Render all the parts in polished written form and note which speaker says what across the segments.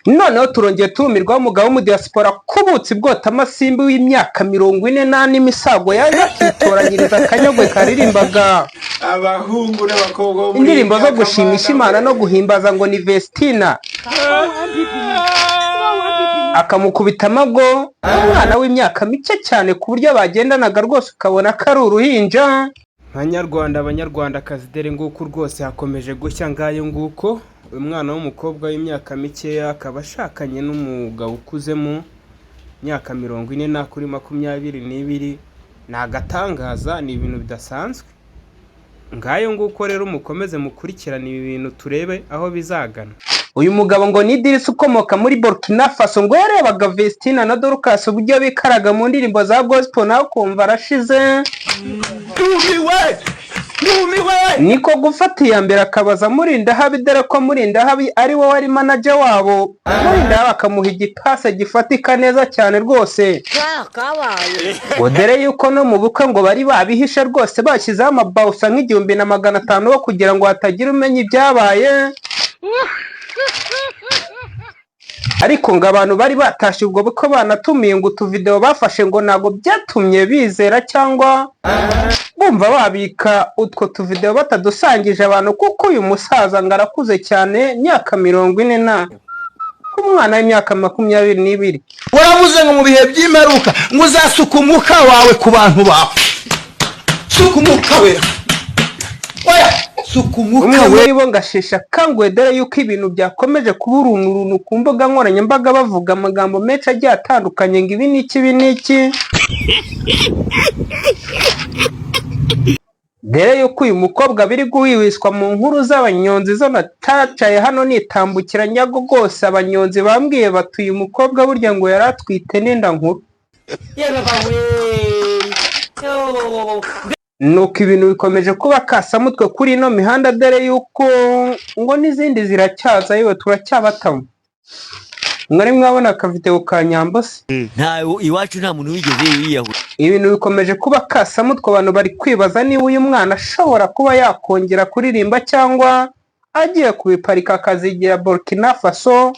Speaker 1: noneho turongeye tumirwa umugabo mu diaspora kubutsi bwota amasimbi w'imyaka 44 imisago yaje akitoranyiriza akanyogwe karirimbaga
Speaker 2: abahungu n'abakobwa muri
Speaker 1: indirimbo zo gushimisha Imana no guhimbaza ngo ni Vestina akamukubita amago umwana w'imyaka mike cyane ku buryo bagendanaga rwose ukabona ko ari uruhinja. Abanyarwandakazi dere nguko rwose hakomeje gushya ngayo nguko umwana w'umukobwa w'imyaka mike akaba ashakanye n'umugabo ukuzemo myaka 40 kuri 22 nagatangaza ni ibintu bidasanzwe ngayo nguko rero mukomeze mukurikirana ibi bintu turebe aho bizagana. Uyu mugabo ngo ni Dirisi ukomoka muri Burkina Faso ngo yarebaga Vestina na Dorcas uburyo bikaraga mu ndirimbo za gospel nawe kumva arashize niko gufata iya mbere akabaza Murinda habi dore ko Murinda habi ari wowe ari manager wabo. Murinda habi akamuha igipase gifatika neza cyane rwose dore yuko no mu bukwe ngo bari babihishe rwose bashyizeho amabawusa nk'igihumbi na 500 kugira ngo hatagira umenya ibyabaye. Ariko ngo abantu bari batashye ubwo buko banatumiye ngo utuvideo bafashe ngo nago byatumye bizera cyangwa bumva babika utwo tuvideo batadusangije abantu kuko uyu musaza ngarakuze cyane myaka 40 kumwana w'imyaka 22.
Speaker 2: Waravuze ngo mu bihe by'imeruka ngo uzasuka umuka wawe ku bantu bawe. Suka umuka we. Oya
Speaker 1: umwe webo ngashisha kangwe dore yuko ibintu byakomeje kuburunurunu ku mbuga nkoranyambaga bavuga amagambo menshi agiye atandukanye ngo ibi niki dore yuko uyu mukobwa biri guhwihwiswa mu nkuru z'abanyonzi zo natacaye hano nitambukira nyago gose abanyonzi bambwiye batuye umukobwa burya ngo yaratwite n'inda nkuru. Nuko ibintu bikomeje kuba kasamutwe kuri ino mihanda dore yuko ngo n'izindi ziracyaza yewe turacyabatamo. Mwari mwabona akavideo ka Nyambose
Speaker 3: nta iwacu nta muntu wigeze yiyaho.
Speaker 1: Ibintu bikomeje kuba kasamutwe abantu bari kwibaza niba uyu mwana ashobora kuba yakongera kuririmba cyangwa agiye kubiparika akazigira Burkina Faso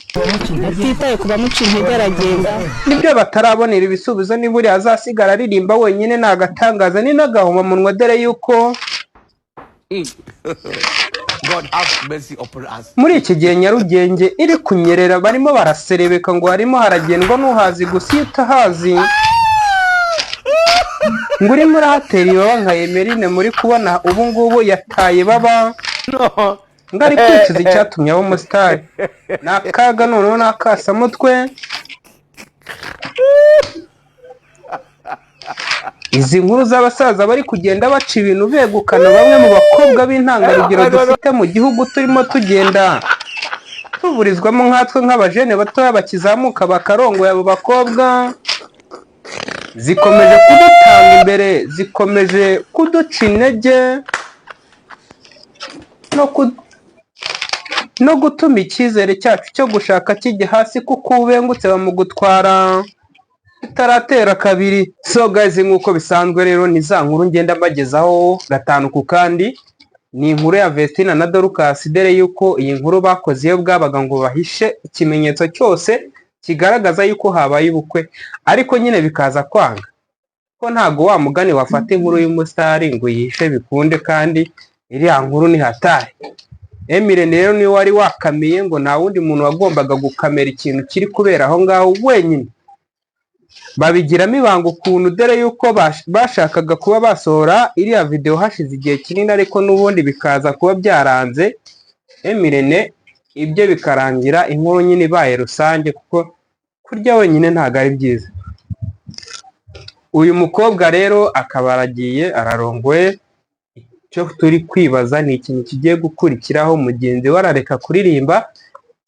Speaker 4: atitaye kuba muci intege aragenda.
Speaker 1: Nibyo batarabonera ibisubizo niba uri azasigara aririmba wenyine nagatangaza ni nagahoma munwa dore yuko
Speaker 3: God have mercy upon us.
Speaker 1: muri iki gihe Nyarugenge iri kunyerera barimo baraserebeka ngo harimo haragendwa n'uhazi gusa utahazi ngo uri muri hateri baba nka Emerine muri kubona ubu ngubu yataye baba ngari kwicuza icyatumye abo mustari nakaga noneho nakasamutwe. Izi nkuru z'abasaza bari kugenda baca ibintu begukana bamwe mu bakobwa b'intangarugero dufite mu gihugu turimo tugenda tuburizwamo nkatwe nk'abajene batoya bakizamuka bakarongoye abo bakobwa zikomeje kudutanga imbere zikomeje kuduca intege no gutuma icyizere cyacu cyo gushaka kijya hasi kuko ubengutse bamugutwara itaratera kabiri. So guys nkuko bisanzwe rero ni za nkuru ngenda mbagezaho gatanu ku kandi ni inkuru ya Vestina na Dorcas dere yuko iyi nkuru bakoze iyo bwabaga ngo bahishe ikimenyetso cyose kigaragaza yuko habaye ubukwe ariko nyine bikaza kwanga ko ntago wa mugani wafata inkuru y'umusitari ngo yihishe bikunde kandi iriya nkuru ni hatari. Emirene rero ni wari wakamiye ngo nta wundi muntu wagombaga gukamera ikintu kiri kubera aho ngaho wenyine babigiramo ibanga ukuntu dore yuko bashakaga kuba basohora iriya video hashize igihe kinini ariko n'ubundi bikaza kuba byaranze Emirene ibyo bikarangira inkuru nyine ibaye rusange kuko kurya wenyine ntago ari byiza. Uyu mukobwa rero akaba aragiye ararongoye cyo turi kwibaza ni ikintu kigiye gukurikiraho mugenzi warareka kuririmba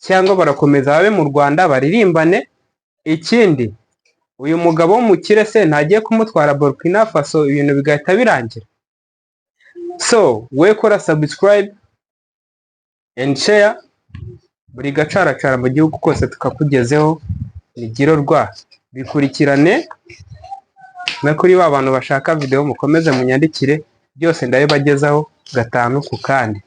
Speaker 1: cyangwa barakomeza babe mu Rwanda baririmbane. Ikindi uyu mugabo w'umukire se ntagiye kumutwara Burkina Faso ibintu bigahita birangira. So we kora subscribe and share buri gacaracara mu gihugu kose tukakugezeho nigiro rwa bikurikirane na kuri ba bantu bashaka video mukomeze munyandikire byose ndabibagezaho gatanu ku kandi.